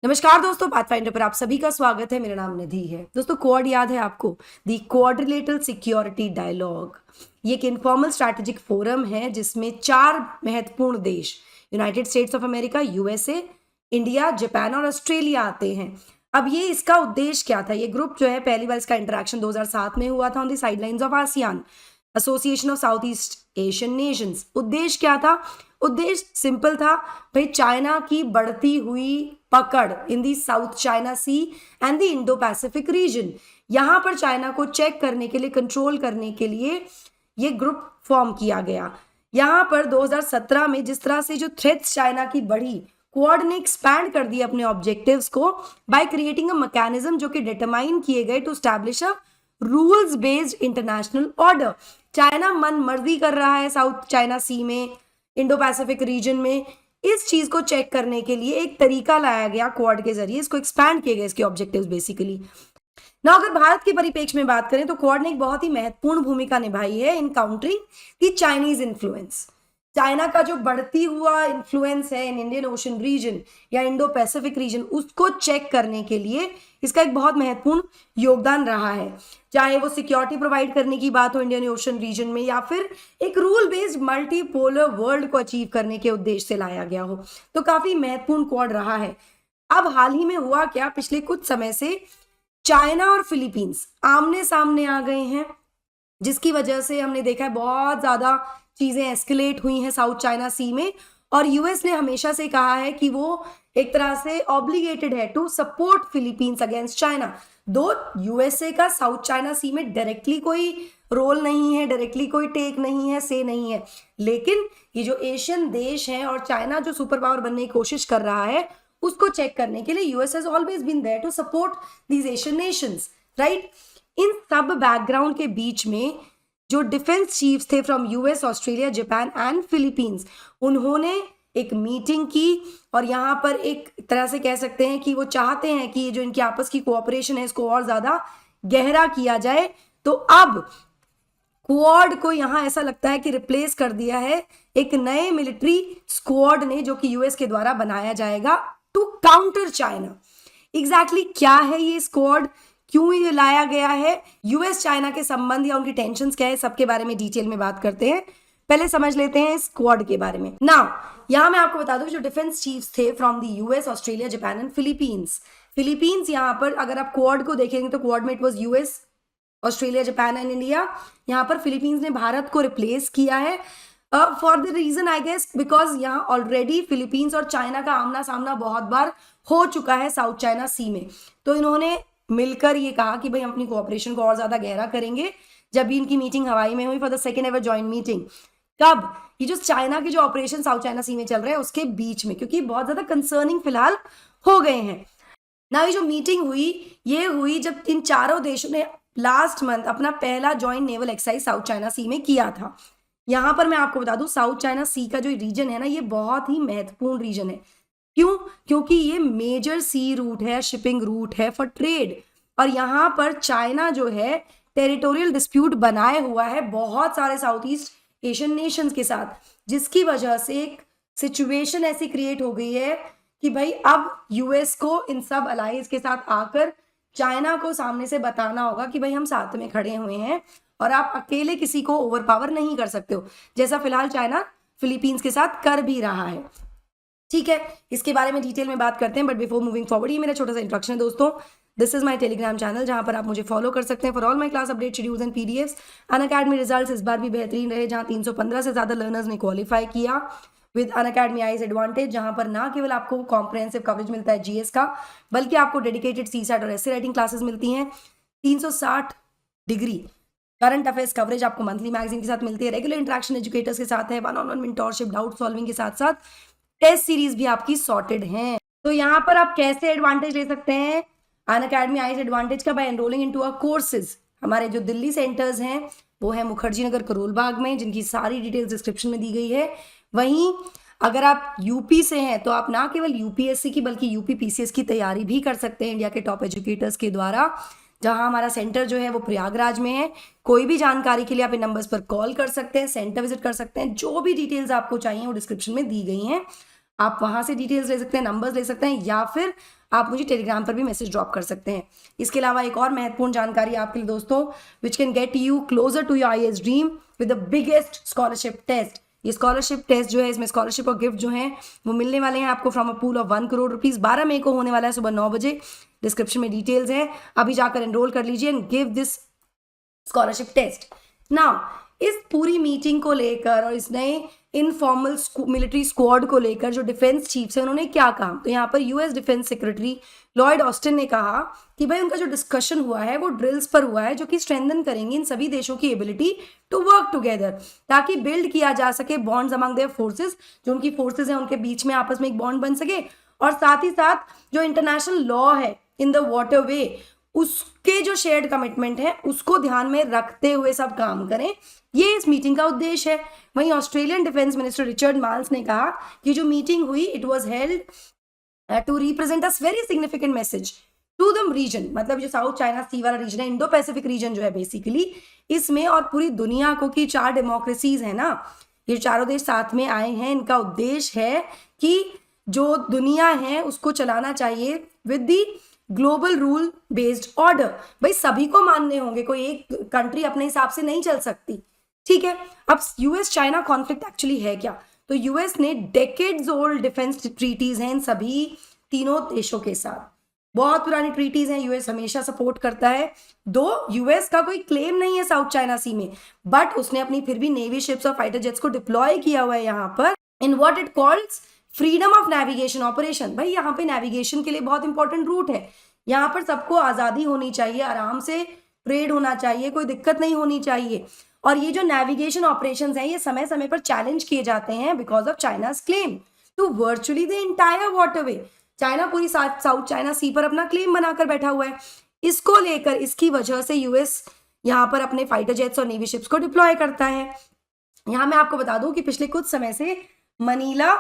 नमस्कार दोस्तों, पाथफाइंडर पर आप सभी का स्वागत है। मेरा नाम निधि है। दोस्तों, क्वाड याद है आपको? दी क्वाड्रिलेटरल सिक्योरिटी डायलॉग। ये एक इनफॉर्मल स्ट्रैटेजिक फोरम है जिसमें 4 महत्वपूर्ण देश United states of America, USA, India, Japan और ऑस्ट्रेलिया आते हैं। अब ये इसका उद्देश्य क्या था? ये ग्रुप जो है, पहली बार इसका इंटरेक्शन 2007 में हुआ था on the sidelines of ASEAN, association of south east Asian Nations. उद्देश्य क्या था? उद्देश्य सिंपल था, भाई चाइना की बढ़ती हुई पकड़ in the South China Sea and the Indo Pacific region, यहां पर चाइना को चेक करने के लिए, कंट्रोल करने के लिए ये ग्रुप फॉर्म किया गया। यहां पर 2017 में जिस तरह से जो थ्रेट्स चाइना की बढ़ी, क्वाड ने एक्सपैंड कर दिया अपने ऑब्जेक्टिव्स को बाय क्रिएटिंग अ मैकेनिज्म जो कि डिटरमाइन किए गए to establish a rules based international order. China मन मर्जी कर रहा है साउथ चाइना सी में, इंडो पैसिफिक रीजन में। इस चीज को चेक करने के लिए एक तरीका लाया गया क्वाड के जरिए, इसको एक्सपैंड किए गए इसके ऑब्जेक्टिव्स बेसिकली ना। अगर भारत के परिप्रेक्ष्य में बात करें तो क्वाड ने एक बहुत ही महत्वपूर्ण भूमिका निभाई है इन काउंटरिंग दी चाइनीज इन्फ्लुएंस। चाइना का जो बढ़ती हुआ इन्फ्लुएंस है इन इंडियन ओशन रीजन या इंडो पैसिफिक रीजन, उसको चेक करने के लिए इसका एक बहुत महत्वपूर्ण योगदान रहा है। चाहे वो सिक्योरिटी प्रोवाइड करने की बात हो इंडियन ओशन रीजन में, या फिर एक रूल बेस्ड मल्टीपोलर वर्ल्ड को अचीव करने के उद्देश्य से लाया गया हो, तो काफी महत्वपूर्ण क्वाड रहा है। अब हाल ही में हुआ क्या, पिछले कुछ समय से चाइना और फिलीपींस आमने सामने आ गए हैं, जिसकी वजह से हमने देखा है बहुत ज्यादा चीजें एस्केलेट हुई हैं साउथ चाइना सी में। और यूएस ने हमेशा से कहा है कि वो एक तरह से ऑब्लिगेटेड है to support Philippines against China. दो यूएसए का साउथ चाइना सी में डायरेक्टली कोई रोल नहीं है, डायरेक्टली कोई टेक नहीं है, से नहीं है, लेकिन ये जो एशियन देश हैं और चाइना जो सुपर पावर बनने की कोशिश कर रहा है, उसको चेक करने के लिए US has always been there to support these Asian nations, right. इन सब बैकग्राउंड के बीच में जो डिफेंस चीफ्स थे from US, Australia, Japan and Philippines, उन्होंने एक मीटिंग की और यहाँ पर एक तरह से कह सकते हैं कि वो चाहते हैं कि जो इनकी आपस की कोऑपरेशन है इसको और ज्यादा गहरा किया जाए। तो अब क्वाड को यहाँ ऐसा लगता है कि रिप्लेस कर दिया है एक नए मिलिट्री स्क्वाड ने, जो कि यूएस के द्वारा बनाया जाएगा टू काउंटर चाइना। एग्जैक्टली क्या है ये स्क्वाड, क्यों ये लाया गया है, यूएस चाइना के संबंध या उनकी टेंशंस क्या है, सबके बारे में डिटेल में बात करते हैं। पहले समझ लेते हैं स्क्वाड के बारे में। नाउ यहां मैं आपको बता दूं, जो डिफेंस चीफ्स थे from the US, Australia, Japan and Philippines यहाँ पर अगर आप क्वाड को देखेंगे तो क्वाड में it was US, Australia, Japan and India. यहाँ पर फिलीपींस ने भारत को रिप्लेस किया है for the reason I guess because यहाँ ऑलरेडी फिलीपींस और चाइना का आमना सामना बहुत बार हो चुका है साउथ चाइना सी में। तो इन्होंने मिलकर ये कहा कि भाई हम अपनी कोऑपरेशन को और ज्यादा गहरा करेंगे। जब भी इनकी मीटिंग हवाई में हुई for the second ever joint meeting, कब, ये जो चाइना के जो ऑपरेशन साउथ चाइना सी में चल रहे हैं उसके बीच में, क्योंकि बहुत ज्यादा कंसर्निंग फिलहाल हो गए हैं ना। ये जो मीटिंग हुई, ये हुई जब इन चारों देशों ने लास्ट मंथ अपना पहला joint naval exercise South China Sea में किया था। यहां पर मैं आपको बता दूं, साउथ चाइना सी का जो रीजन है ना, ये बहुत ही महत्वपूर्ण रीजन है। क्यों? क्योंकि ये मेजर सी रूट है, शिपिंग रूट है फॉर ट्रेड। और यहाँ पर चाइना जो है टेरिटोरियल डिस्प्यूट बनाए हुआ है बहुत सारे साउथ ईस्ट एशियन नेशंस के साथ, जिसकी वजह से एक सिचुएशन ऐसी क्रिएट हो गई है कि भाई अब यूएस को इन सब अलाइज के साथ आकर चाइना को सामने से बताना होगा कि भाई हम साथ में खड़े हुए हैं और आप अकेले किसी को ओवर पावर नहीं कर सकते हो, जैसा फिलहाल चाइना फिलीपींस के साथ कर भी रहा है। ठीक है, इसके बारे में डिटेल में बात करते हैं, बट बिफोर मूविंग फॉरवर्ड, ये मेरा छोटा सा इंट्रोडक्शन है दोस्तों। This is my Telegram channel, जहां पर आप मुझे फॉलो कर सकते हैं for all my class update, schedules and PDFs. Unacademy results इस बार भी बेहतरीन रहे, जहां 315 से ज्यादा लर्नर्स ने क्वालिफाई किया विद अनअकैडमी आईज एडवांटेज, जहां पर ना केवल आपको कॉम्प्रिहेंसिव कवरेज मिलता है जीएस का, बल्कि आपको डेडिकेटेड सीसैट और एसे राइटिंग क्लासेस मिलती हैं। 360 डिग्री करंट अफेयर्स कवरेज आपको मंथली मैगजीन के साथ मिलती है, रेगुलर इंटरेक्शन एजुकेटर्स के साथ है, one on one mentorship, doubt solving के साथ साथ टेस्ट सीरीज भी आपकी सॉर्टेड है। तो यहाँ पर आप कैसे एडवांटेज ले सकते हैं अनअकैडमी आईज एडवांटेज का? By enrolling into our courses. हमारे जो दिल्ली सेंटर्स हैं वो है मुखर्जी नगर, करोल बाग में, जिनकी सारी डिटेल्स डिस्क्रिप्शन में दी गई है। वहीं अगर आप यूपी से हैं तो आप ना केवल यूपीएससी की बल्कि यूपी पीसीएस की तैयारी भी कर सकते हैं इंडिया के टॉप एजुकेटर्स के द्वारा, जहां हमारा सेंटर जो है वो प्रयागराज में है। कोई भी जानकारी के लिए आप इन नंबर्स पर कॉल कर सकते हैं, सेंटर विजिट कर सकते हैं, जो भी डिटेल्स आपको चाहिए वो डिस्क्रिप्शन में दी गई हैं। आप वहां से डिटेल्स ले सकते हैं, नंबर्स ले सकते हैं, या फिर आप मुझे टेलीग्राम पर भी मैसेज ड्रॉप कर सकते हैं। इसके अलावा एक और महत्वपूर्ण जानकारी आपके लिए दोस्तों, which can get you closer to your IAS dream with the biggest scholarship test. ये स्कॉलरशिप टेस्ट जो है, इसमें स्कॉलरशिप और गिफ्ट जो हैं वो मिलने वाले हैं आपको from a pool of 1 crore rupees. 12 मई को होने वाला है सुबह 9 बजे। डिस्क्रिप्शन में डिटेल्स हैं, अभी जाकर एनरोल कर लीजिए and give this scholarship test. Now इस पूरी मीटिंग को लेकर और इस नए इनफॉर्मल मिलिट्री स्क्वाड को लेकर जो डिफेंस चीफ्स हैं उन्होंने क्या कहा, तो यहाँ पर US defence secretary Lloyd Austin ने कहा कि भाई उनका जो डिस्कशन हुआ है वो ड्रिल्स पर हुआ है जो कि स्ट्रेंथन करेंगे इन सभी देशों की एबिलिटी टू वर्क टुगेदर, ताकि बिल्ड किया जा सके बॉन्ड्स अमंग देयर फोर्सेस, जो उनकी फोर्सेस हैं उनके बीच में आपस में एक बॉन्ड बन सके, और साथ ही साथ जो इंटरनेशनल लॉ है इन द वाटरवे उसके जो शेयर्ड कमिटमेंट है उसको ध्यान में रखते हुए सब काम करें। ये इस मीटिंग का उद्देश्य है। वहीं Australian defence minister Richard Marles ने कहा कि जो मीटिंग हुई it was held to represent a very significant message to the region, मतलब जो साउथ चाइना सी वाला रीजन है, इंडो पैसिफिक रीजन जो है बेसिकली इसमें, और पूरी दुनिया को कि 4 डेमोक्रेसीज है ना, ये चारों देश साथ में आए हैं, इनका उद्देश्य है कि जो दुनिया है उसको चलाना चाहिए with the global rule based order. भाई सभी को मानने होंगे, कोई एक कंट्री अपने हिसाब से नहीं चल सकती, ठीक है। अब यूएस चाइना कॉन्फ्लिक्ट एक्चुअली है क्या, तो यूएस ने डेकेड्स ओल्ड डिफेंस ट्रीटीज हैं इन सभी तीनों देशों के साथ, बहुत पुरानी ट्रीटीज हैं, यूएस हमेशा सपोर्ट करता है। दो यूएस का कोई क्लेम नहीं है साउथ चाइना सी में, बट उसने अपनी फिर भी नेवी शिप्स और फाइटर जेट्स को डिप्लॉय किया हुआ है यहाँ पर in what it calls freedom of navigation operation. भाई यहाँ पे नेविगेशन के लिए बहुत इंपॉर्टेंट रूट है, यहाँ पर सबको आजादी होनी चाहिए, आराम से ट्रेड होना चाहिए, कोई दिक्कत नहीं होनी चाहिए। और ये जो नेविगेशन ऑपरेशंस हैं ये समय समय पर चैलेंज किए जाते हैं because of China's claim to virtually the entire waterway. China पूरी साउथ चाइना सी पर अपना क्लेम बनाकर बैठा हुआ है, इसको लेकर इसकी वजह से यूएस यहाँ पर अपने फाइटर जेट्स और नेवी शिप्स को डिप्लॉय करता है। यहाँ मैं आपको बता दूं कि पिछले कुछ समय से मनीला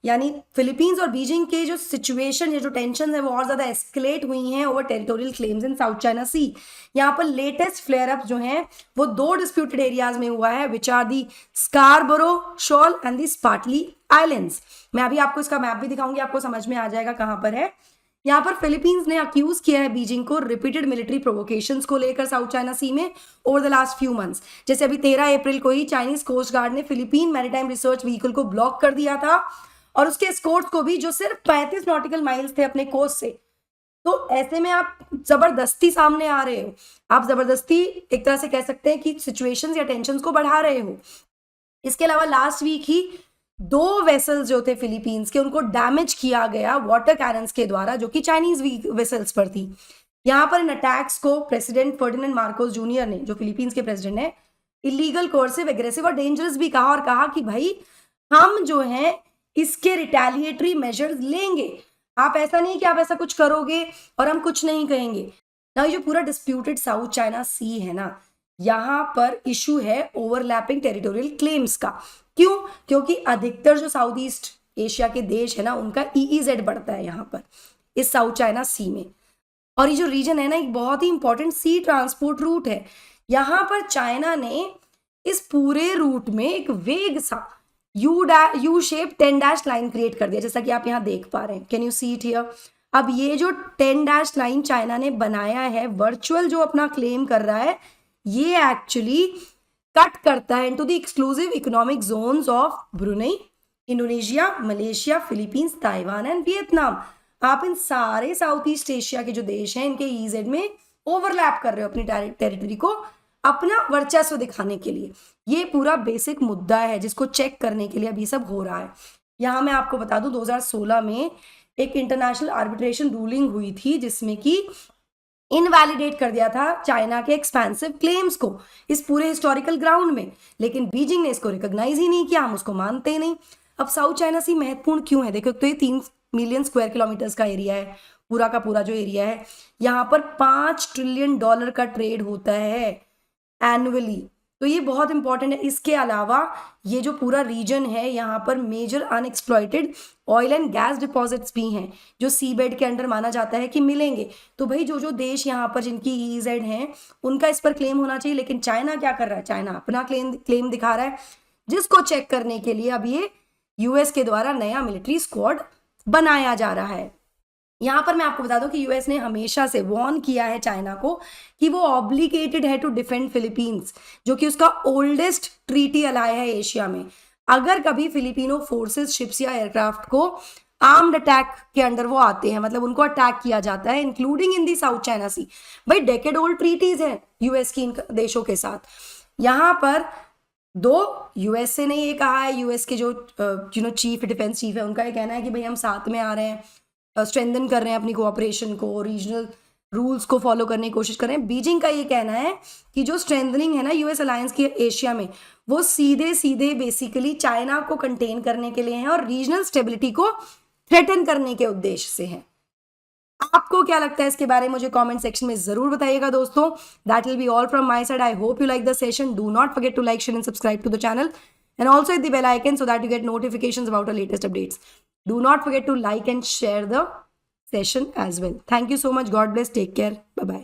यानी फिलीपींस और बीजिंग के जो सिचुएशन है, जो टेंशन है वो और ज्यादा एस्केलेट हुई हैं over territorial claims in South China Sea. यहाँ पर लेटेस्ट फ्लेयर अप जो हैं वो 2 डिस्प्यूटेड एरियाज में हुआ है, which are the Scarborough Shoal and the Spratly Islands. मैं अभी आपको इसका मैप भी दिखाऊंगी, आपको समझ में आ जाएगा कहाँ पर है। यहाँ पर फिलीपींस ने अक्यूज किया है बीजिंग को रिपीटेड मिलिट्री प्रोवोकेशंस को लेकर साउथ चाइना सी में over the last few months. जैसे अभी 13 अप्रैल को ही चाइनीज कोस्ट गार्ड ने फिलीपीन मैरीटाइम रिसर्च व्हीकल को ब्लॉक कर दिया था और उसके एस्कॉर्ट्स को भी, जो सिर्फ 35 नॉटिकल माइल्स थे अपने कोस्ट से। तो ऐसे में आप जबरदस्ती सामने आ रहे हो, आप जबरदस्ती एक तरह से कह सकते हैं कि सिचुएशंस या टेंशंस को बढ़ा रहे हो। इसके अलावा लास्ट वीक ही 2 वेसल्स जो थे फिलीपींस के उनको डैमेज किया गया वाटर कैनन्स के द्वारा, जो कि चाइनीज वेसल्स पर थी। यहाँ पर इन अटैक्स को प्रेसिडेंट फर्डिनेंड मार्कोस जूनियर ने, जो फिलीपींस के प्रेसिडेंट है, इलीगल, कोर्सिव, एग्रेसिव और डेंजरस भी कहा, और कहा कि भाई हम जो है इसके रिटेलिएटरी मेजर्स लेंगे, आप ऐसा नहीं कि आप ऐसा कुछ करोगे और हम कुछ नहीं कहेंगे ना। ये जो पूरा डिस्प्यूटेड साउथ चाइना सी है ना, यहाँ पर इशू है ओवरलैपिंग टेरिटोरियल क्लेम्स का। क्यों? क्योंकि अधिकतर जो साउथ ईस्ट एशिया के देश है ना उनका ईईजेड बढ़ता है यहाँ पर इस साउथ चाइना सी में, और ये जो रीजन है ना एक बहुत ही इंपॉर्टेंट सी ट्रांसपोर्ट रूट है। यहाँ पर चाइना ने इस पूरे रूट में एक वेग सा U shape 10 dash line create कर दिया, जैसा कि आप यहाँ देख पा रहे हैं। Can you see it here? अब ये जो 10 डैश लाइन चाइना ने बनाया है, वर्चुअल जो अपना क्लेम कर रहा है, ये एक्चुअली कट करता है into the exclusive economic zones of Brunei, Indonesia, Malaysia, Philippines, Taiwan and Vietnam. आप इन सारे साउथ ईस्ट एशिया के जो देश हैं इनके ईजेड में ओवरलैप कर रहे हो अपनी टेरिटरी को अपना वर्चस्व दिखाने के लिए। ये पूरा बेसिक मुद्दा है जिसको चेक करने के लिए अभी सब हो रहा है। यहाँ मैं आपको बता दूं 2016 में एक इंटरनेशनल आर्बिट्रेशन रूलिंग हुई थी जिसमें कि इनवैलिडेट कर दिया था चाइना के एक्सपेंसिव क्लेम्स को इस पूरे हिस्टोरिकल ग्राउंड में, लेकिन बीजिंग ने इसको रिकॉग्नाइज ही नहीं किया, हम उसको मानते ही नहीं। अब साउथ चाइना सी महत्वपूर्ण क्यों है? देखो, तो ये 3 मिलियन स्क्वायर किलोमीटर्स का एरिया है, पूरा का पूरा जो एरिया है, यहाँ पर $5 ट्रिलियन का ट्रेड होता है एनुअली, तो ये बहुत इंपॉर्टेंट है। इसके अलावा ये जो पूरा रीजन है यहाँ पर major unexploited oil and gas deposits भी हैं जो सी बेड के अंडर माना जाता है कि मिलेंगे। तो भाई जो जो देश यहाँ पर जिनकी ईजेड हैं उनका इस पर क्लेम होना चाहिए, लेकिन चाइना क्या कर रहा है? चाइना अपना क्लेम दिखा रहा है, जिसको चेक करने के लिए अब ये यूएस के द्वारा नया मिलिट्री स्क्वाड बनाया जा रहा है। यहाँ पर मैं आपको बता दूं कि यूएस ने हमेशा से वॉर्न किया है चाइना को कि वो ऑब्लिगेटेड है टू डिफेंड फिलीपींस, जो कि उसका ओल्डेस्ट ट्रीटी अलाय है एशिया में। अगर कभी फिलिपिनो फोर्सेस शिप्स या एयरक्राफ्ट को आर्म्ड अटैक के अंडर वो आते हैं, मतलब उनको अटैक किया जाता है, including in the South China Sea, भाई डेकेड ओल्ड ट्रीटीज हैं यूएस की इन देशों के साथ। यहाँ पर दो यूएसए ने ये कहा है, यूएस के जो चीफ डिफेंस चीफ है उनका ये कहना है कि भाई हम साथ में आ रहे हैं, स्ट्रेंथन कर रहे हैं अपनी कोऑपरेशन को, रीजनल रूल्स को फॉलो करने की कोशिश कर रहे हैं। बीजिंग का ये कहना है कि जो स्ट्रेंथनिंग है ना यूएस अलायंस की एशिया में, वो सीधे सीधे बेसिकली चाइना को कंटेन करने के लिए है और रीजनल स्टेबिलिटी को थ्रेटन करने के उद्देश्य से है। आपको क्या लगता है इसके बारे में मुझे कमेंट सेक्शन में जरूर बताइएगा दोस्तों। That will be all from my side. I hope you like the session. Do not forget to like, share and subscribe to the channel and also hit the bell icon so that you get notifications about our latest updates. Do not forget to like and share the session as well. Thank you so much. God bless. Take care. Bye bye.